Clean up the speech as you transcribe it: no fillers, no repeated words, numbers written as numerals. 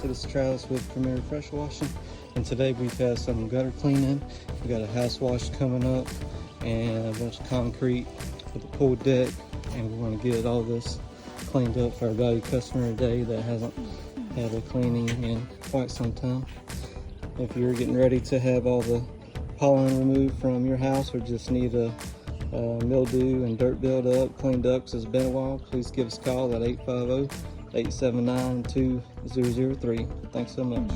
This is Travis with Premier Pressure Washing, and today we've had some gutter cleaning. We got a house wash coming up and a bunch of concrete with a pool deck, and we want to get all this cleaned up for our valued customer today that hasn't had a cleaning in quite some time. If you're getting ready to have all the pollen removed from your house or just need a mildew and dirt buildup cleaned up because it's been a while, please give us a call at 850-879-2003. Thanks so much.